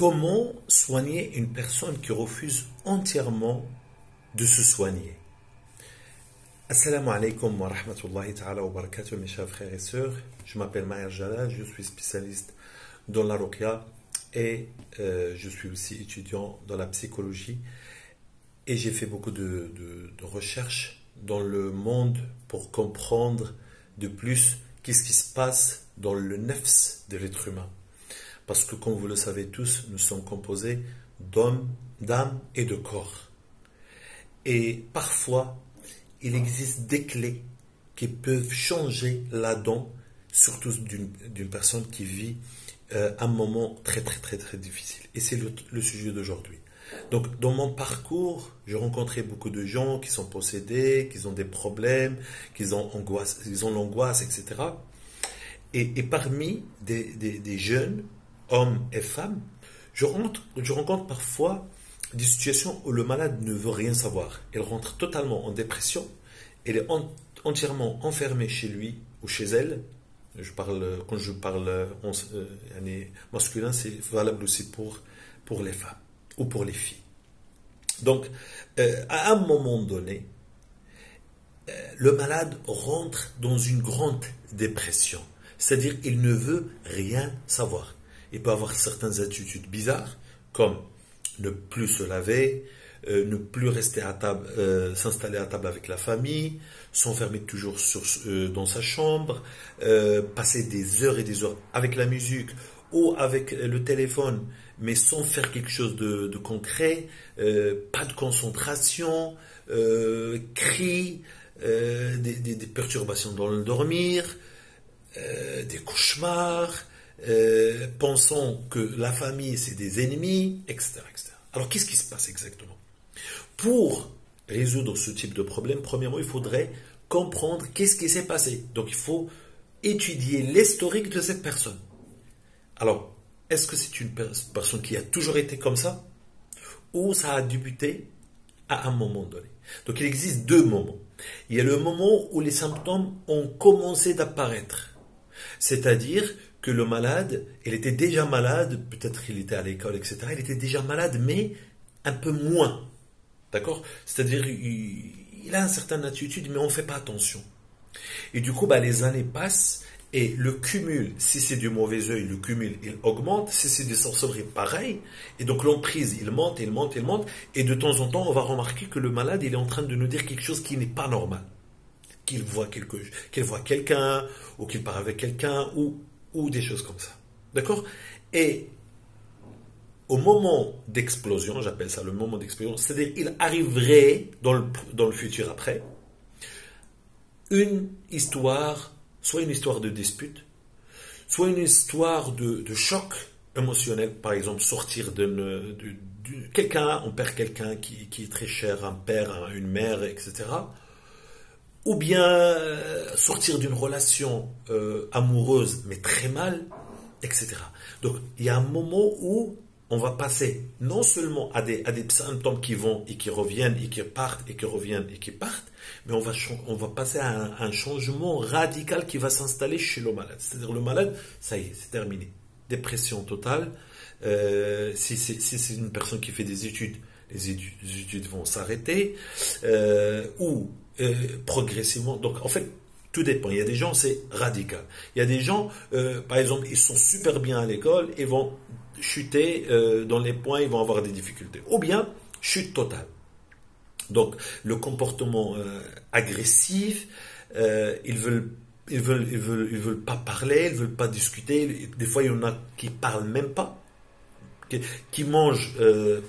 Comment soigner une personne qui refuse entièrement de se soigner? Assalamu alaikum wa rahmatullahi ta'ala wa barakatuh, mes chers frères et sœurs. Je m'appelle Maher Jalal, je suis spécialiste dans la ruqya et je suis aussi étudiant dans la psychologie. Et j'ai fait beaucoup de recherches dans le monde pour comprendre de plus qu'est-ce qui se passe dans le nefs de l'être humain. Parce que comme vous le savez tous, nous sommes composés d'hommes, d'âme et de corps. Et parfois, il existe des clés qui peuvent changer la donne, surtout d'une personne qui vit un moment très difficile. Et c'est le sujet d'aujourd'hui. Donc, dans mon parcours, j'ai rencontré beaucoup de gens qui sont possédés, qui ont des problèmes, qui ont l'angoisse, etc. Et parmi des jeunes, hommes et femmes, je rencontre parfois des situations où le malade ne veut rien savoir. Il rentre totalement en dépression, il est entièrement enfermé chez lui ou chez elle. Quand je parle masculin, c'est valable aussi pour les femmes ou pour les filles. Donc, à un moment donné, le malade rentre dans une grande dépression. C'est-à-dire qu'il ne veut rien savoir. Il peut avoir certaines attitudes bizarres, comme ne plus se laver, ne plus rester à table, s'installer à table avec la famille, s'enfermer toujours dans sa chambre, passer des heures et des heures avec la musique ou avec le téléphone, mais sans faire quelque chose de concret, pas de concentration, cris, des perturbations dans le dormir, des cauchemars, pensant que la famille c'est des ennemis, etc. Alors qu'est-ce qui se passe exactement? Pour résoudre ce type de problème, premièrement, il faudrait comprendre qu'est-ce qui s'est passé. Donc il faut étudier l'historique de cette personne. Alors, est-ce que c'est une personne qui a toujours été comme ça? Ou ça a débuté à un moment donné? Donc il existe deux moments. Il y a le moment où les symptômes ont commencé d'apparaître. C'est-à-dire que le malade, il était déjà malade, peut-être qu'il était à l'école, etc. Il était déjà malade, mais un peu moins. D'accord? C'est-à-dire, il a une certaine attitude, mais on ne fait pas attention. Et du coup, les années passent, et le cumul, si c'est du mauvais œil, le cumul, il augmente. Si c'est des sorcelleries, pareil. Et donc l'emprise, il monte. Et de temps en temps, on va remarquer que le malade, il est en train de nous dire quelque chose qui n'est pas normal. Qu'il voit quelqu'un, ou qu'il parle avec quelqu'un, ou des choses comme ça. D'accord? Et au moment d'explosion, j'appelle ça le moment d'explosion, c'est-à-dire il arriverait dans le futur après, soit une histoire de dispute, soit une histoire de choc émotionnel, par exemple sortir quelqu'un, on perd quelqu'un qui est très cher, un père, une mère, etc. Ou bien sortir d'une relation amoureuse, mais très mal, etc. Donc, il y a un moment où on va passer non seulement à des symptômes qui vont et qui reviennent et qui partent et qui reviennent et qui partent, mais on va passer à un changement radical qui va s'installer chez le malade. C'est-à-dire le malade, ça y est, c'est terminé. Dépression totale. Si c'est une personne qui fait des études, les études vont s'arrêter. Progressivement. Donc, en fait, tout dépend. Il y a des gens, c'est radical. Il y a des gens, par exemple, ils sont super bien à l'école, ils vont chuter dans les points, ils vont avoir des difficultés. Ou bien, chute totale. Donc, le comportement agressif, ils veulent pas parler, ils veulent pas discuter. Des fois, il y en a qui parlent même pas, qui mangent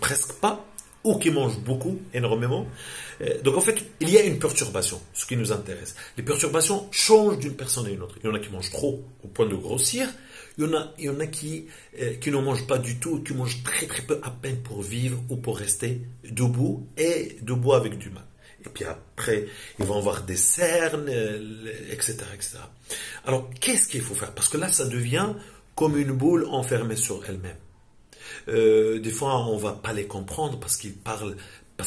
presque pas, ou qui mangent beaucoup, énormément. Donc en fait, il y a une perturbation, ce qui nous intéresse. Les perturbations changent d'une personne à une autre. Il y en a qui mangent trop au point de grossir. Il y en a qui ne mangent pas du tout, qui mangent très peu à peine pour vivre ou pour rester debout et debout avec du mal. Et puis après, ils vont avoir des cernes, etc. Alors, qu'est-ce qu'il faut faire? Parce que là, ça devient comme une boule enfermée sur elle-même. Des fois, on ne va pas les comprendre parce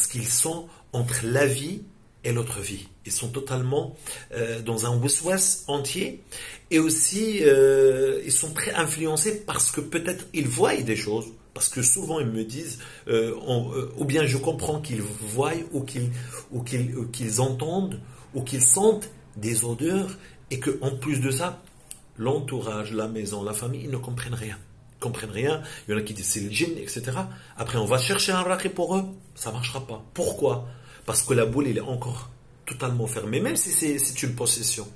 qu'ils sont entre la vie et l'autre vie. Ils sont totalement dans un waswas entier et aussi ils sont très influencés parce que peut-être ils voient des choses, parce que souvent ils me disent ou bien je comprends qu'ils voient ou qu'ils entendent ou qu'ils sentent des odeurs et que en plus de ça, l'entourage, la maison, la famille, ils ne comprennent rien. Ils comprennent rien. Il y en a qui disent c'est le djinn, etc. Après, on va chercher un raqi pour eux. Ça ne marchera pas. Pourquoi? Parce que la boule, elle est encore totalement fermée. Même si c'est une possession.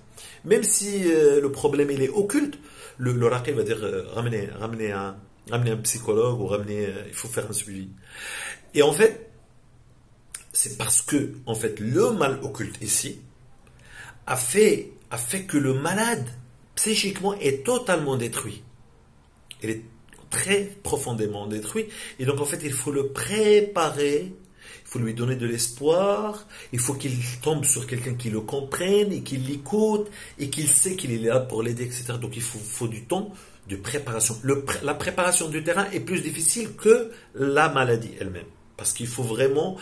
Même si le problème, il est occulte. Le raqi va dire ramener un psychologue ou il faut faire un suivi. Et en fait, c'est parce que en fait, le mal occulte ici a fait que le malade, psychiquement, est totalement détruit. Il est très profondément détruit. Et donc, en fait, il faut le préparer. Il faut lui donner de l'espoir. Il faut qu'il tombe sur quelqu'un qui le comprenne et qui l'écoute et qu'il sait qu'il est là pour l'aider, etc. Donc, il faut du temps de préparation. La préparation du terrain est plus difficile que la maladie elle-même. Parce qu'il faut vraiment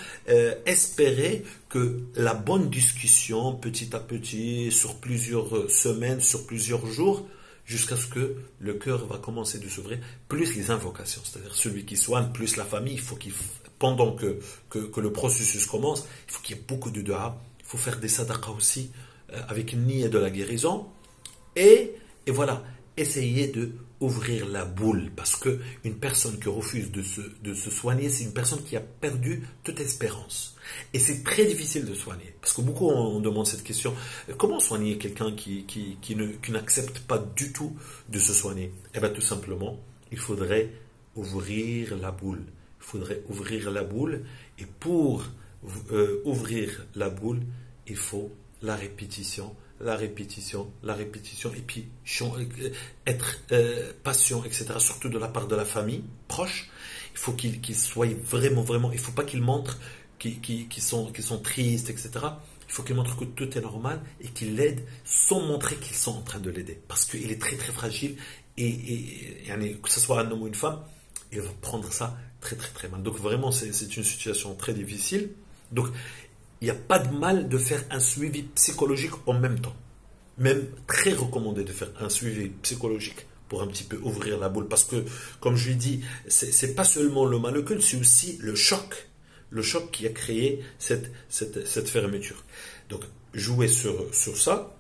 espérer que la bonne discussion, petit à petit, sur plusieurs semaines, sur plusieurs jours, jusqu'à ce que le cœur va commencer de s'ouvrir, plus les invocations, c'est-à-dire celui qui soigne, plus la famille, il faut pendant que le processus commence, il faut qu'il y ait beaucoup de dua, il faut faire des sadaqas aussi, avec une niyyah de la guérison, et voilà, essayer de ouvrir la boule, parce que une personne qui refuse de se soigner, c'est une personne qui a perdu toute espérance. Et c'est très difficile de soigner, parce que beaucoup on demande cette question, comment soigner quelqu'un qui n'accepte pas du tout de se soigner? Eh bien tout simplement, il faudrait ouvrir la boule. Il faudrait ouvrir la boule, et pour ouvrir la boule, il faut la répétition, et puis être patient, etc., surtout de la part de la famille proche. Il faut qu'ils soient vraiment, il ne faut pas qu'ils montrent qu'ils sont tristes, etc. Il faut qu'ils montrent que tout est normal et qu'ils l'aident sans montrer qu'ils sont en train de l'aider. Parce qu'il est très, très fragile et que ce soit un homme ou une femme, il va prendre ça très, très, très mal. Donc vraiment, c'est une situation très difficile. Donc, il n'y a pas de mal de faire un suivi psychologique en même temps. Même très recommandé de faire un suivi psychologique pour un petit peu ouvrir la boule. Parce que, comme je l'ai dit, c'est pas seulement le mal occulte, c'est aussi le choc. Le choc qui a créé cette fermeture. Donc, jouer sur ça.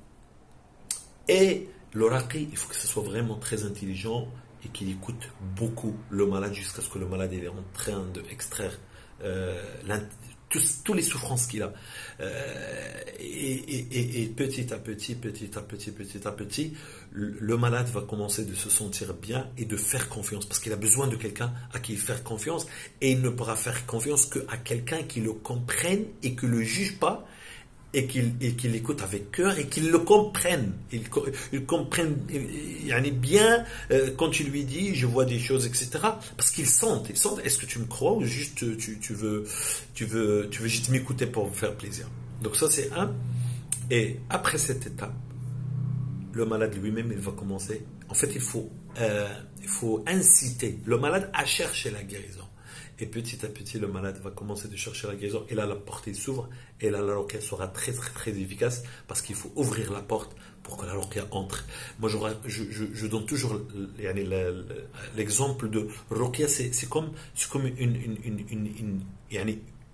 Et le raqi, il faut que ce soit vraiment très intelligent et qu'il écoute beaucoup le malade jusqu'à ce que le malade est en train d'extraire tous les souffrances qu'il a. Et petit à petit, le malade va commencer de se sentir bien et de faire confiance, parce qu'il a besoin de quelqu'un à qui faire confiance, et il ne pourra faire confiance qu'à quelqu'un qui le comprenne et qui ne le juge pas, et qu'il écoute avec cœur et qu'il le comprenne. Il comprenne bien quand tu lui dis je vois des choses, etc. Parce qu'ils sentent. Est-ce que tu me crois ou juste tu veux juste m'écouter pour me faire plaisir. Donc ça c'est un. Et après cette étape, le malade lui-même il va commencer. En fait il faut inciter le malade à chercher la guérison. Et petit à petit, le malade va commencer de chercher la guérison. Et là, la porte s'ouvre. Et là, la ruqya sera très, très, très efficace. Parce qu'il faut ouvrir la porte pour que la ruqya entre. Moi, je donne toujours l'exemple de ruqya. C'est comme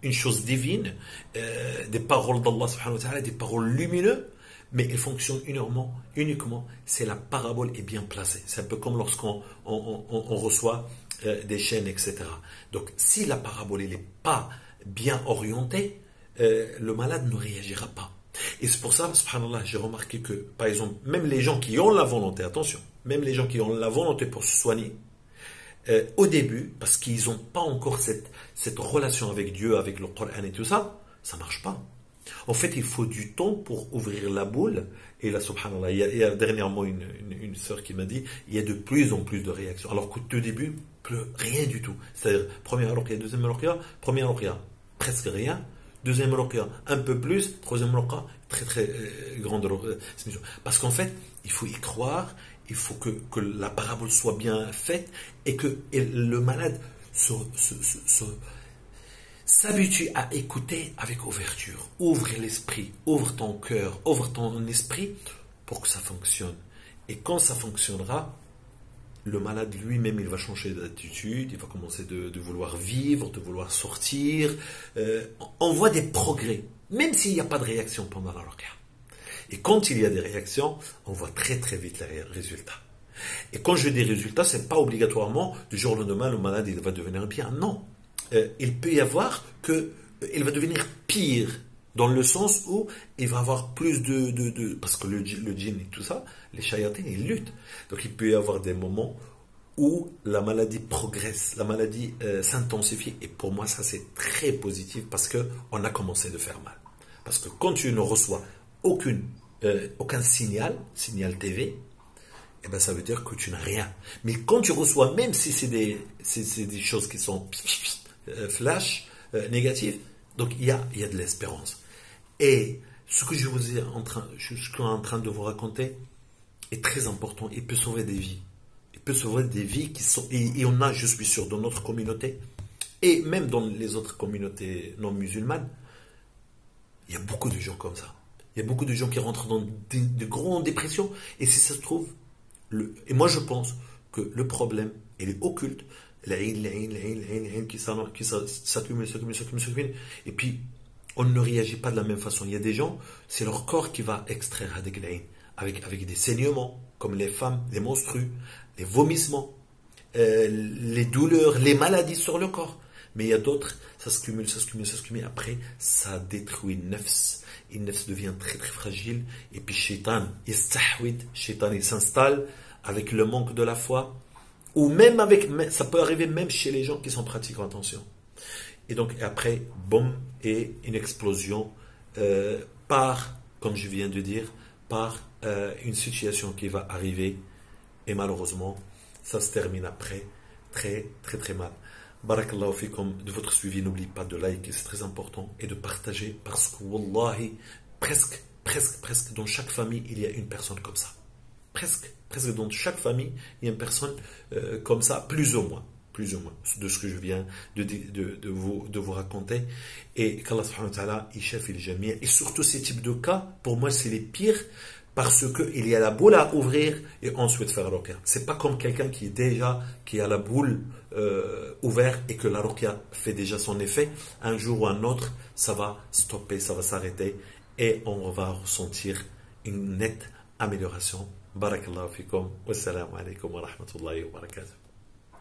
une chose divine. Des paroles d'Allah subhanahu wa ta'ala, des paroles lumineuses. Mais elles fonctionnent uniquement si la parabole est bien placée. C'est un peu comme lorsqu'on reçoit des chaînes, etc. Donc, si la parabole n'est pas bien orientée, le malade ne réagira pas. Et c'est pour ça, subhanallah, j'ai remarqué que, par exemple, même les gens qui ont la volonté, attention, même les gens qui ont la volonté pour se soigner, au début, parce qu'ils n'ont pas encore cette relation avec Dieu, avec le Coran et tout ça, ça ne marche pas. En fait, il faut du temps pour ouvrir la boule. Et là, subhanallah, il y a dernièrement une sœur qui m'a dit, il y a de plus en plus de réactions. Alors qu'au tout début, rien du tout. C'est-à-dire, première ruqya, deuxième ruqya, première ruqya, presque rien. Deuxième ruqya, un peu plus. Troisième ruqya, très très grande ruqya. Parce qu'en fait, il faut y croire, il faut que la parabole soit bien faite et que le malade S'habitue à écouter avec ouverture. Ouvre l'esprit, ouvre ton cœur, ouvre ton esprit pour que ça fonctionne. Et quand ça fonctionnera, le malade lui-même, il va changer d'attitude, il va commencer de vouloir vivre, de vouloir sortir. On voit des progrès, même s'il n'y a pas de réaction pendant la ruqya. Et quand il y a des réactions, on voit très très vite les résultats. Et quand je dis résultats, ce n'est pas obligatoirement du jour au lendemain, le malade il va devenir bien. Non. Il peut y avoir qu'il va devenir pire, dans le sens où il va avoir plus parce que le djinn et tout ça, les shayatines, ils luttent. Donc il peut y avoir des moments où la maladie progresse, la maladie s'intensifie. Et pour moi, ça c'est très positif parce qu'on a commencé de faire mal. Parce que quand tu ne reçois aucun signal TV, eh ben ça veut dire que tu n'as rien. Mais quand tu reçois, même si c'est des choses qui sont flash, négatives, donc il y a de l'espérance. Et ce que je suis en train de vous raconter est très important. Il peut sauver des vies. Il peut sauver des vies qui sont... Et on a, je suis sûr, dans notre communauté, et même dans les autres communautés non musulmanes, il y a beaucoup de gens comme ça. Il y a beaucoup de gens qui rentrent dans de grandes dépressions. Et si ça se trouve, et moi je pense que le problème, il est occulte. La haine qui s'accumule. Et puis, on ne réagit pas de la même façon. Il y a des gens, c'est leur corps qui va extraire avec des saignements, comme les femmes, les menstrues, les vomissements, les douleurs, les maladies sur le corps. Mais il y a d'autres, ça se cumule. Après, ça détruit une nefs. Une nefs devient très très fragile. Et puis, shaitan, il s'installe avec le manque de la foi. Ou même ça peut arriver même chez les gens qui sont pratiquants, attention. Et donc après, boum, et une explosion comme je viens de dire, par une situation qui va arriver. Et malheureusement, ça se termine après très très très mal. Barakallahu fikum de votre suivi. N'oubliez pas de liker, c'est très important, et de partager, parce que wallahi, presque dans chaque famille, il y a une personne comme ça. Presque dans chaque famille, il y a une personne comme ça, plus ou moins, de ce que je viens de vous raconter. Et qu'Allah subhanahu wa ta'ala, il shafi al-jami'. Et surtout ces types de cas, pour moi, c'est les pires, parce qu'il y a la boule à ouvrir et ensuite faire la ruqya. C'est pas comme quelqu'un qui a la boule ouverte et que la ruqya fait déjà son effet. Un jour ou un autre, ça va stopper, ça va s'arrêter et on va ressentir une nette amélioration. Barakallahu fikum. Wassalamu alaikum wa rahmatullahi wa barakatuh.